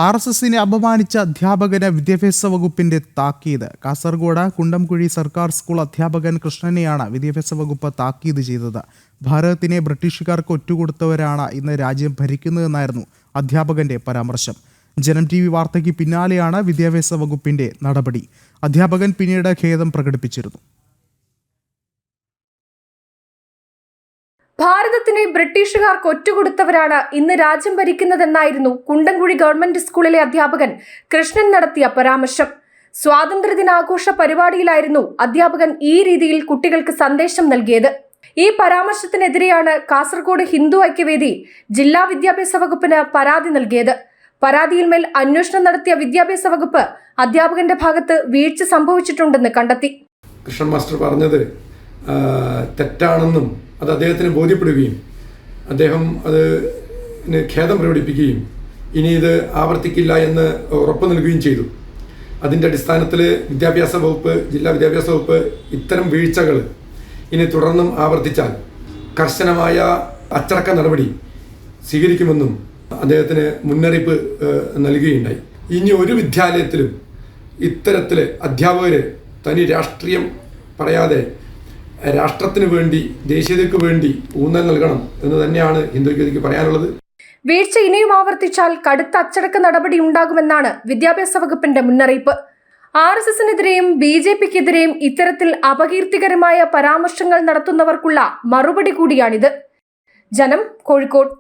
RSSനെ അപമാനിച്ച അധ്യാപകന് വിദ്യാഭ്യാസ വകുപ്പിന്റെ താക്കീത്. കാസർഗോഡ് കുണ്ടംകുഴി സർക്കാർ സ്കൂൾ അധ്യാപകൻ കൃഷ്ണനെയാണ് വിദ്യാഭ്യാസ വകുപ്പ് താക്കീത് ചെയ്തത്. ഭാരതത്തിനെ ബ്രിട്ടീഷുകാർക്ക് ഒറ്റുകൊടുത്തവരാണ് ഇന്ന് രാജ്യം ഭരിക്കുന്നതെന്നായിരുന്നു അധ്യാപകന്റെ പരാമർശം. ജനം TV വാർത്തയ്ക്ക് പിന്നാലെയാണ് വിദ്യാഭ്യാസ വകുപ്പിന്റെ നടപടി. അധ്യാപകൻ പിന്നീട് ഖേദം പ്രകടിപ്പിച്ചിരുന്നു. ഭാരതത്തിനെ ബ്രിട്ടീഷുകാർക്ക് ഒറ്റുകൊടുത്തവരാണ് ഇന്ന് രാജ്യം ഭരിക്കുന്നതെന്നായിരുന്നു കുണ്ടംകുഴി ഗവൺമെന്റ് സ്കൂളിലെ അധ്യാപകൻ കൃഷ്ണൻ നടത്തിയ പരാമർശം. സ്വാതന്ത്ര്യദിനാഘോഷ പരിപാടിയിലായിരുന്നു അധ്യാപകൻ ഈ രീതിയിൽ കുട്ടികൾക്ക് സന്ദേശം നൽകിയത്. ഈ പരാമർശത്തിനെതിരെയാണ് കാസർഗോഡ് ഹിന്ദു ഐക്യവേദി ജില്ലാ വിദ്യാഭ്യാസ വകുപ്പിന് പരാതി നൽകിയത്. പരാതിയിന്മേൽ അന്വേഷണം നടത്തിയ വിദ്യാഭ്യാസ വകുപ്പ് അധ്യാപകന്റെ ഭാഗത്ത് വീഴ്ച സംഭവിച്ചിട്ടുണ്ടെന്ന് കണ്ടെത്തി. കൃഷ്ണൻ മാസ്റ്റർ പറഞ്ഞത് തെറ്റാണെന്നും അത് അദ്ദേഹത്തിന് ബോധ്യപ്പെടുകയും അദ്ദേഹം ഖേദം പ്രകടിപ്പിക്കുകയും ഇനി ഇത് ആവർത്തിക്കില്ല എന്ന് ഉറപ്പ് നൽകുകയും ചെയ്തു. അതിൻ്റെ അടിസ്ഥാനത്തിൽ വിദ്യാഭ്യാസ വകുപ്പ്, ജില്ലാ വിദ്യാഭ്യാസ വകുപ്പ് ഇത്തരം വീഴ്ചകൾ ഇനി തുടർന്നും ആവർത്തിച്ചാൽ കർശനമായ അച്ചടക്ക നടപടി സ്വീകരിക്കുമെന്നും അദ്ദേഹത്തിന് മുന്നറിയിപ്പ് നൽകുകയുണ്ടായി. ഇനി ഒരു വിദ്യാലയത്തിലും ഇത്തരത്തിൽ അധ്യാപകർ തനി രാഷ്ട്രീയം പറയാതെ രാഷ്ട്രത്തിന് വേണ്ടി, ദേശീയതയ്ക്ക് വേണ്ടി ഊന്നൽ നൽകണം എന്ന് തന്നെയാണ് ഹിന്ദു ഐക്യവേദിക്ക് പറയാനുള്ളത്. വീഴ്ച ഇനിയും ആവർത്തിച്ചാൽ കടുത്ത അച്ചടക്ക നടപടി ഉണ്ടാകുമെന്നാണ് വിദ്യാഭ്യാസ വകുപ്പിന്റെ മുന്നറിയിപ്പ്. RSSനെതിരെയും BJPക്കെതിരെയും ഇത്തരത്തിൽ അപകീർത്തികരമായ പരാമർശങ്ങൾ നടത്തുന്നവർക്കുള്ള മറുപടി കൂടിയാണിത്. ജനം, കോഴിക്കോട്.